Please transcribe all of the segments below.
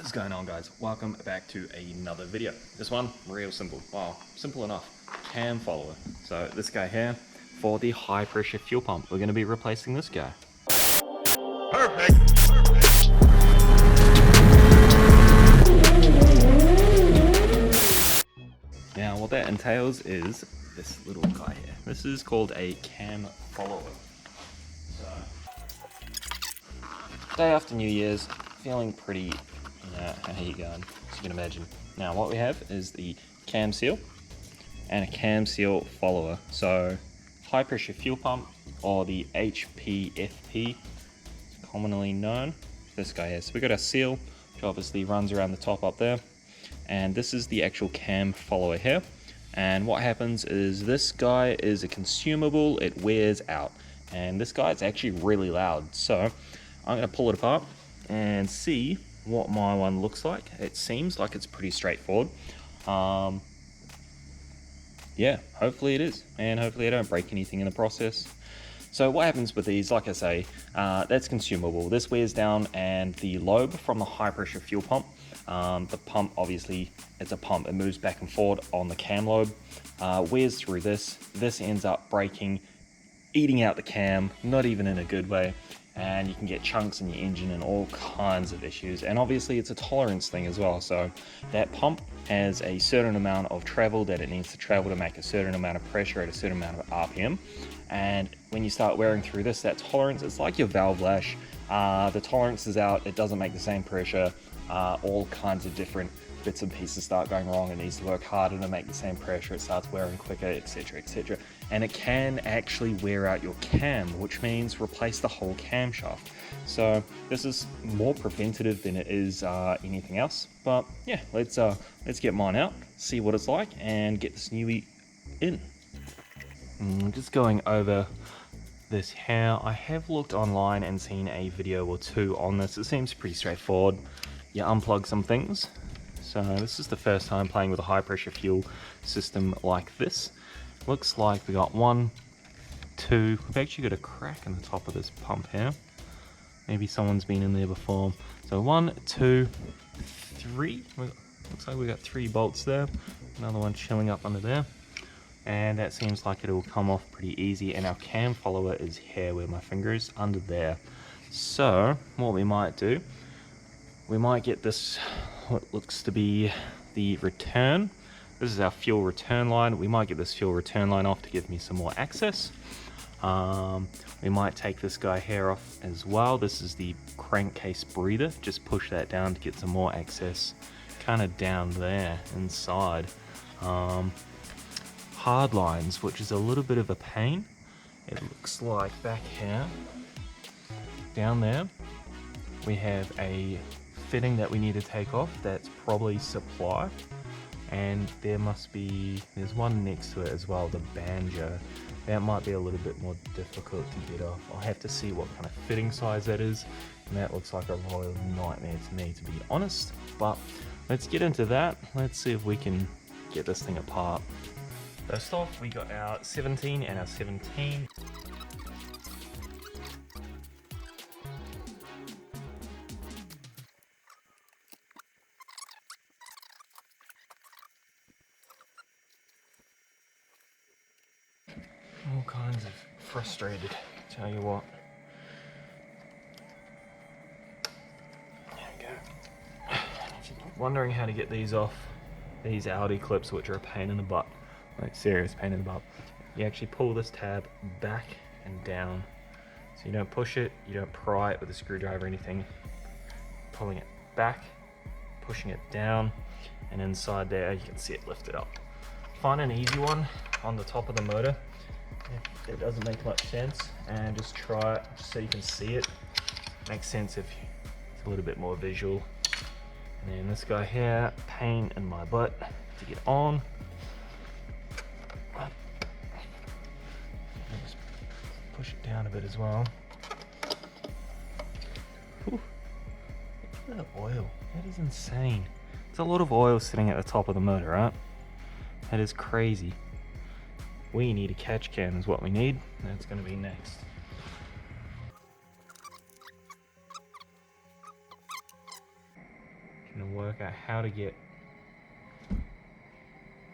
is going on, guys? Welcome back to another video. This one, real simple. Wow, simple enough. Cam follower. So this guy here, for the high pressure fuel pump, we're going to be replacing this guy. Perfect. Now what that entails is this little guy here. This is called a cam follower. So, day after New Year's, feeling pretty, how you going, as you can imagine. Now what we have is the cam seal and a cam seal follower. So high pressure fuel pump, or the HPFP, commonly known. This guy here. So we got our seal, which obviously runs around the top up there. And this is the actual cam follower here. And what happens is this guy is a consumable, it wears out. And this guy is actually really loud. So I'm going to pull it apart and see what my one looks like. It seems like it's pretty straightforward. Yeah, hopefully it is. And hopefully I don't break anything in the process. So what happens with these, like I say, that's consumable. This wears down, and the lobe from the high pressure fuel pump, the pump, obviously it's a pump, it moves back and forth on the cam lobe, wears through this ends up breaking, eating out the cam, not even in a good way, and you can get chunks in your engine and all kinds of issues. And obviously it's a tolerance thing as well. So that pump has a certain amount of travel that it needs to travel to make a certain amount of pressure at a certain amount of RPM. And when you start wearing through this, that tolerance, it's like your valve lash. The tolerance is out, it doesn't make the same pressure, all kinds of different bits and pieces start going wrong. It needs to work harder to make the same pressure, it starts wearing quicker, etc, etc. And it can actually wear out your cam, which means replace the whole camshaft. So this is more preventative than it is anything else. But yeah, let's get mine out, see what it's like, and get this newie in. Just going over this here, I have looked online and seen a video or two on this. It seems pretty straightforward. You unplug some things. So this is the first time playing with a high pressure fuel system like this. Looks like we got 1, 2, we've actually got a crack in the top of this pump here. Maybe someone's been in there before. So 1, 2, 3, looks like we got 3 bolts there. Another one chilling up under there. And that seems like it'll come off pretty easy. And our cam follower is here where my finger is, under there. So what we might do, we might get this, what looks to be the return. This is our fuel return line. We might get this fuel return line off to give me some more access. We might take this guy here off as well. This is the crankcase breather. Just push that down to get some more access, kind of down there inside. Hard lines, which is a little bit of a pain. It looks like back here, down there, we have a fitting that we need to take off. That's probably supply, and there's one next to it as well, the banjo. That might be a little bit more difficult to get off. I'll have to see what kind of fitting size that is, and that looks like a royal nightmare to me, to be honest. But let's get into that. Let's see if we can get this thing apart. First off, we got our 17 and our 17. All kinds of frustrated, tell you what. There we go. Wondering how to get these off, these Audi clips, which are a pain in the butt. Like, serious pain in the butt. You actually pull this tab back and down. So you don't push it, you don't pry it with a screwdriver or anything. Pulling it back, pushing it down, and inside there you can see it lifted up. Find an easy one on the top of the motor. If it doesn't make much sense, and just try it just so you can see it. Makes sense if it's a little bit more visual. And then this guy here, pain in my butt to get on. Just push it down a bit as well. Whew. Look at that oil. That is insane. There's a lot of oil sitting at the top of the motor, right? That is crazy. We need a catch can is what we need. That's going to be next. going to work out how to get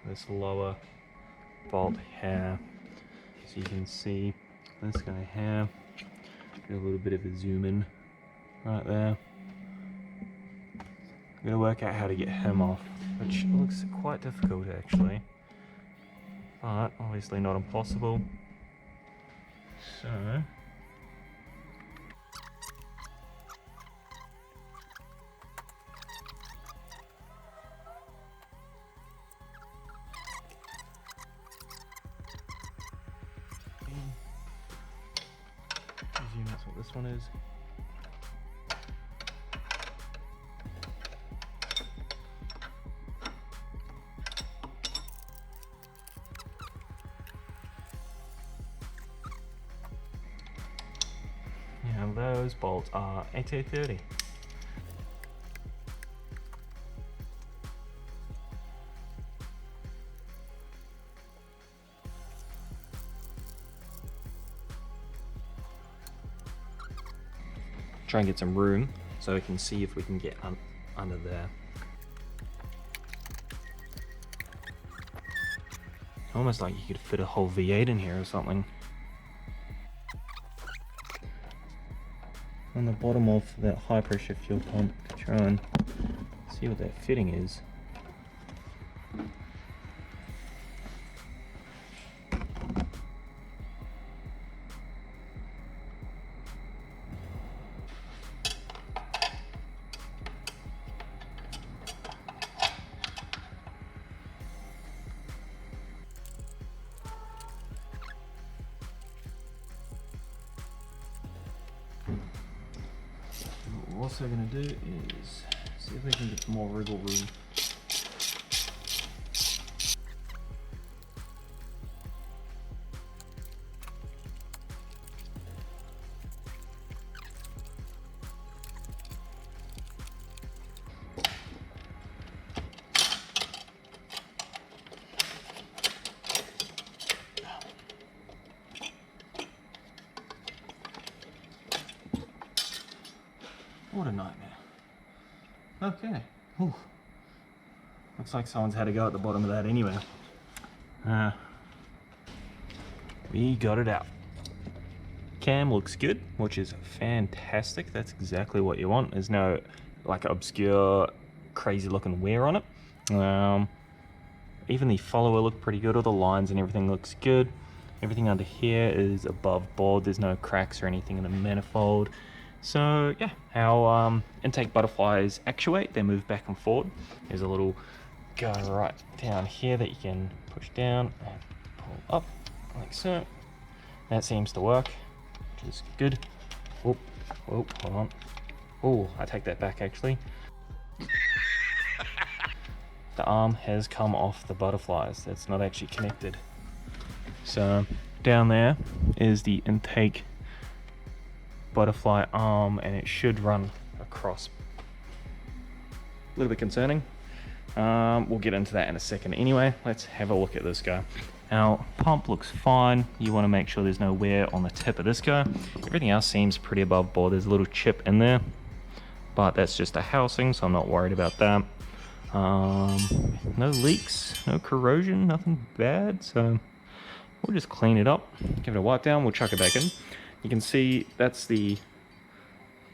this lower bolt here. So you can see this guy here. Get a little bit of a zoom in right there. I'm going to work out how to get him off, which looks quite difficult actually, but obviously not impossible. So presume that's what this one is. Yeah, those bolts are 1830. Try and get some room so we can see if we can get under there. Almost like you could fit a whole V8 in here or something. On the bottom of that high pressure fuel pump, try and see what that fitting is. What we're also going to do is see if we can get some more wriggle room. What a nightmare. Okay. Ooh. Looks like someone's had to go at the bottom of that anyway. We got it out. Cam looks good, which is fantastic. That's exactly what you want. There's no like obscure, crazy looking wear on it. Even the follower looked pretty good. All the lines and everything looks good. Everything under here is above board. There's no cracks or anything in the manifold. So yeah, our intake butterflies actuate, they move back and forward. There's a little guy right down here that you can push down and pull up like so. That seems to work, which is good. Oh, hold on. Oh, I take that back actually. The arm has come off the butterflies. That's not actually connected. So down there is the intake butterfly arm, and it should run across. A little bit concerning. We'll get into that in a second. Anyway, let's have a look at this guy. Our pump looks fine. You want to make sure there's no wear on the tip of this guy. Everything else seems pretty above board. There's a little chip in there, but that's just a housing, so I'm not worried about that. No leaks, no corrosion, nothing bad, so we'll just clean it up, give it a wipe down, we'll chuck it back in. You can see that's the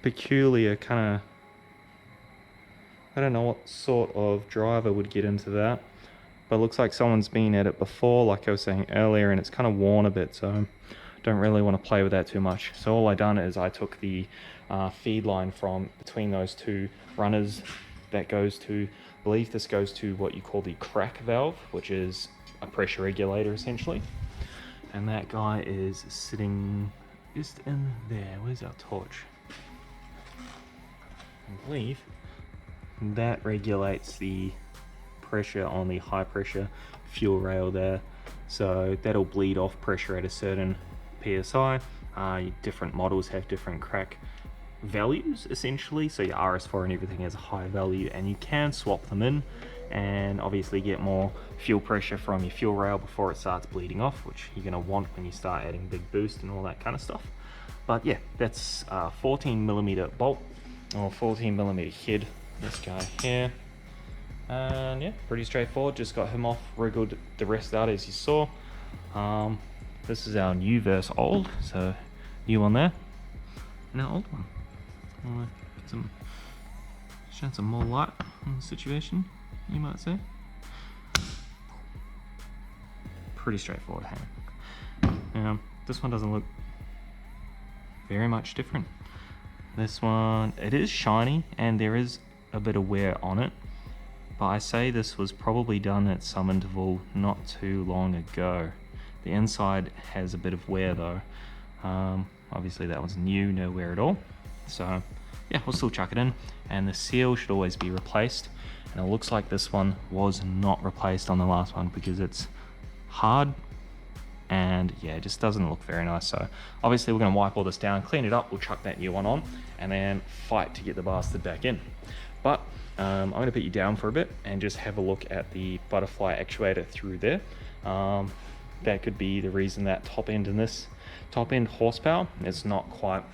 peculiar kind of, I don't know what sort of driver would get into that, but it looks like someone's been at it before, like I was saying earlier, and it's kind of worn a bit, so don't really want to play with that too much. So all I done is I took the feed line from between those two runners that goes to, I believe this goes to what you call the crack valve, which is a pressure regulator essentially. And that guy is sitting just in there. Where's our torch? I believe that regulates the pressure on the high pressure fuel rail there. So that'll bleed off pressure at a certain PSI. Different models have different crack values essentially. So your RS4 and everything has a high value, and you can swap them in and obviously get more fuel pressure from your fuel rail before it starts bleeding off, which you're going to want when you start adding big boost and all that kind of stuff. But yeah, that's a 14mm bolt or 14mm head this guy here. And yeah, pretty straightforward. Just got him off, wriggled the rest out as you saw. This is our new versus old, so new one there, and our old one. Shine some more light on the situation, you might say. Pretty straightforward, hey? This one doesn't look very much different. This one, it is shiny and there is a bit of wear on it, but I say this was probably done at some interval not too long ago. The inside has a bit of wear though. Obviously that one's new, no wear at all. So yeah, we'll still chuck it in, and the seal should always be replaced. And it looks like this one was not replaced on the last one because it's hard and yeah, it just doesn't look very nice. So obviously we're going to wipe all this down, clean it up, we'll chuck that new one on, and then fight to get the bastard back in. But I'm going to put you down for a bit and just have a look at the butterfly actuator through there. That could be the reason that top end horsepower is not quite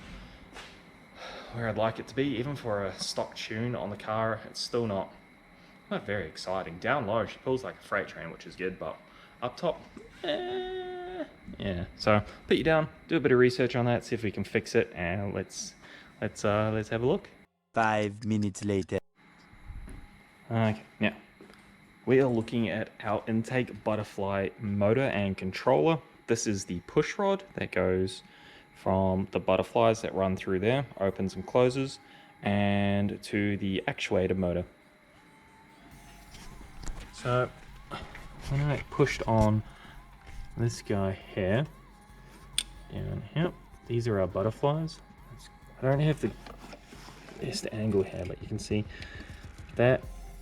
where I'd like it to be. Even for a stock tune on the car, it's still not very exciting. Down low she pulls like a freight train, which is good, but up top, yeah. So put you down, do a bit of research on that, see if we can fix it, and let's have a look. 5 minutes later. Okay, now we are looking at our intake butterfly motor and controller. This is the push rod that goes from the butterflies that run through there, opens and closes, and to the actuator motor. So when I pushed on this guy here, down here, these are our butterflies. I don't have the best angle here, but you can see that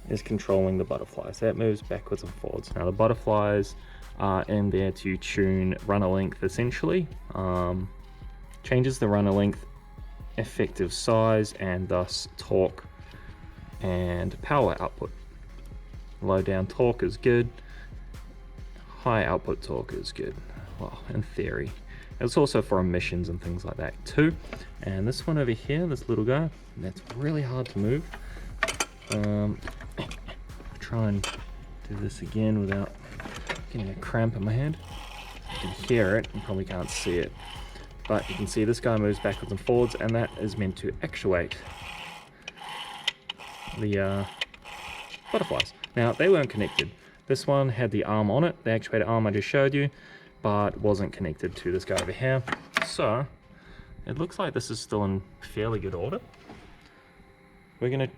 is controlling the butterflies. That moves backwards and forwards. Now the butterflies are in there to tune runner length essentially. Changes the runner length, effective size, and thus torque and power output. Low down torque is good, high output torque is good, well, in theory. It's also for emissions and things like that too. And this one over here, this little guy, that's really hard to move. Try and do this again without getting a cramp in my hand. You can hear it, you probably can't see it, but you can see this guy moves backwards and forwards, and that is meant to actuate the butterflies. Now they weren't connected. This one had the arm on it, the actuator arm I just showed you, but wasn't connected to this guy over here. So it looks like this is still in fairly good order. We're gonna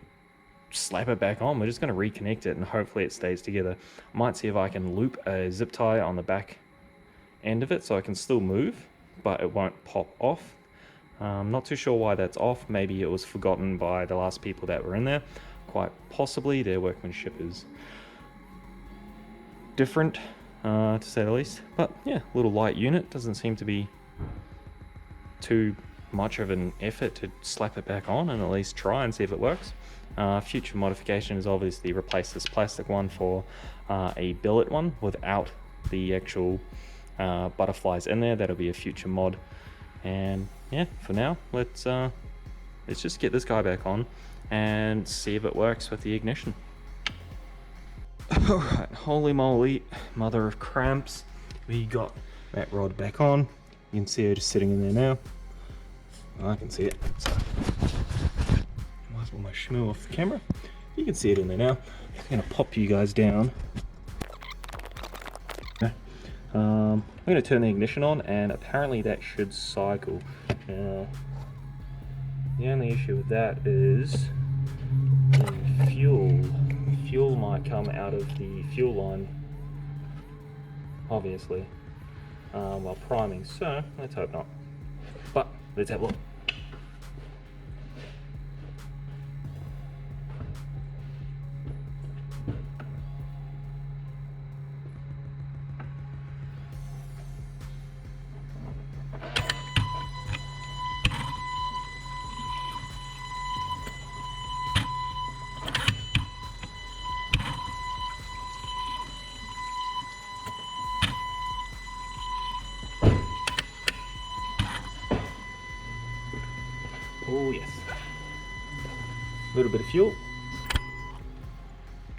slap it back on. We're just going to reconnect it and hopefully it stays together. I might see if I can loop a zip tie on the back end of it so I can still move, but it won't pop off. Not too sure why that's off. Maybe it was forgotten by the last people that were in there. Quite possibly their workmanship is different, to say the least. But yeah, little light unit. Doesn't seem to be too much of an effort to slap it back on and at least try and see if it works. Future modification is obviously replace this plastic one for a billet one without the actual butterflies in there. That'll be a future mod. And yeah, for now, let's just get this guy back on and see if it works with the ignition. Alright, holy moly, mother of cramps. We got that rod back on. You can see it just sitting in there now. I can see it. So my shmoo off the camera. You can see it in there now. I'm going to pop you guys down. Okay. I'm going to turn the ignition on, and apparently that should cycle. Now, the only issue with that is the fuel. Fuel might come out of the fuel line, obviously, while priming. So let's hope not. But let's have a look. Oh yes. A little bit of fuel.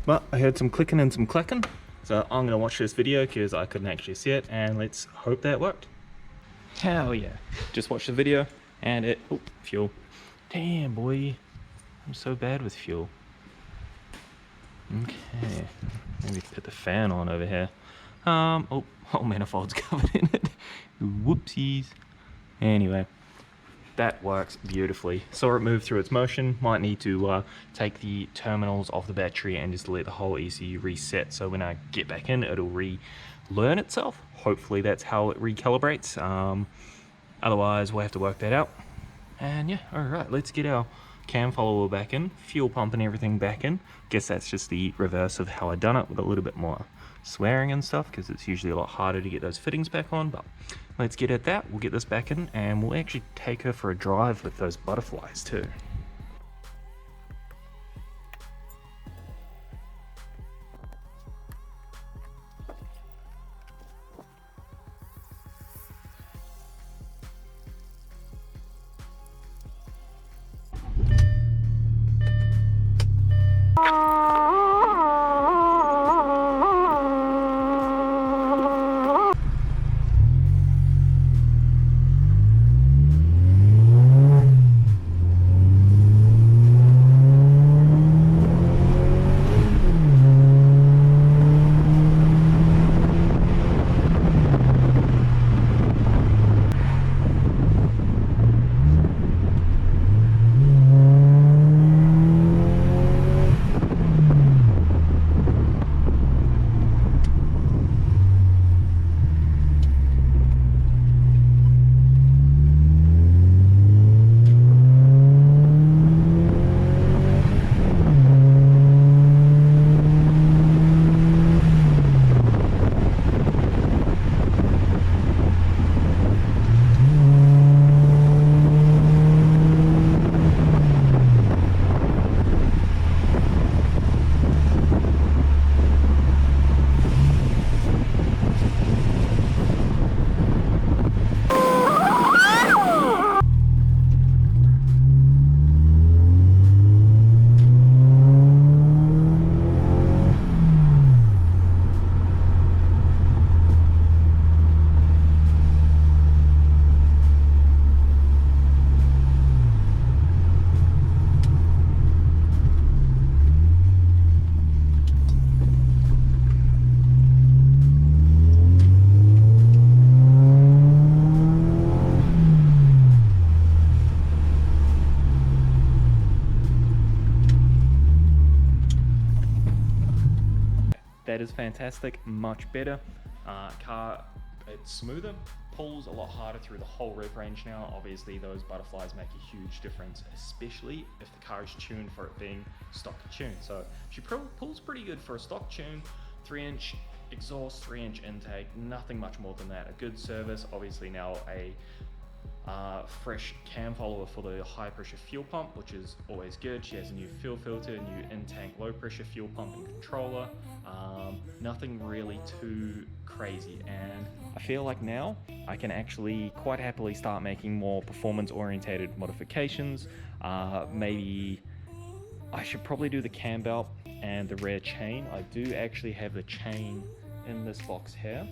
But I heard some clicking and some clacking, so I'm gonna watch this video because I couldn't actually see it, and let's hope that worked. Hell yeah. Just watched the video and it, oh, fuel. Damn boy, I'm so bad with fuel. Okay, maybe put the fan on over here. Oh, manifold's covered in it. Whoopsies. Anyway, that works beautifully. Saw it move through its motion. Might need to take the terminals off the battery and just let the whole ECU reset, so when I get back in, it'll relearn itself. Hopefully that's how it recalibrates. Otherwise, we'll have to work that out. And yeah, alright, let's get our cam follower back in, fuel pump and everything back in. Guess that's just the reverse of how I done it, with a little bit more swearing and stuff, because it's usually a lot harder to get those fittings back on. But let's get at that. We'll get this back in and we'll actually take her for a drive with those butterflies too. That is fantastic, much better. Car, it's smoother, pulls a lot harder through the whole rev range now. Obviously those butterflies make a huge difference, especially if the car is tuned for it being stock tuned. So she pulls pretty good for a stock tune. 3-inch exhaust, 3-inch intake, nothing much more than that. A good service. Obviously now a fresh cam follower for the high pressure fuel pump, which is always good. She has a new fuel filter, new in-tank low pressure fuel pump and controller. Nothing really too crazy, and I feel like now I can actually quite happily start making more performance orientated modifications. Maybe I should probably do the cam belt and the rear chain. I do actually have the chain in this box here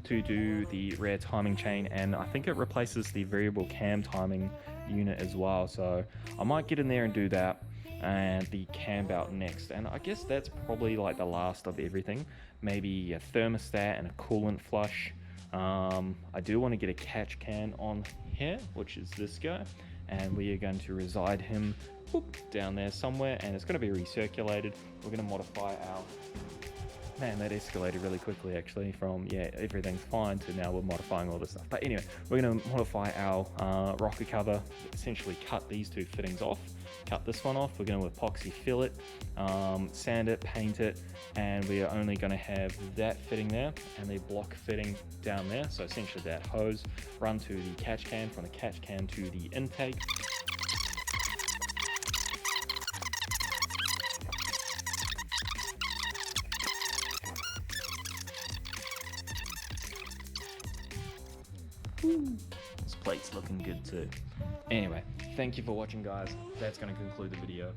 to do the rear timing chain, and I think it replaces the variable cam timing unit as well, so I might get in there and do that, and the cam belt next. And I guess that's probably like the last of everything. Maybe a thermostat and a coolant flush. I do want to get a catch can on here, which is this guy, and we are going to reside him down there somewhere, and it's going to be recirculated. We're going to modify our... Man, that escalated really quickly actually, from yeah, everything's fine to now we're modifying all this stuff. But anyway, we're going to modify our rocker cover, essentially cut these two fittings off, cut this one off. We're going to epoxy fill it, sand it, paint it, and we are only going to have that fitting there and the block fitting down there. So essentially that hose run to the catch can, from the catch can to the intake. This plate's looking good too. Anyway, thank you for watching, guys. That's going to conclude the video.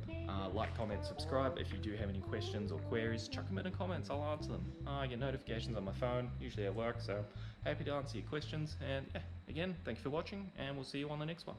Like, comment, subscribe. If you do have any questions or queries, chuck them in the comments. I'll answer them. I get notifications on my phone, usually at work, so happy to answer your questions. And yeah, again, thank you for watching, and we'll see you on the next one.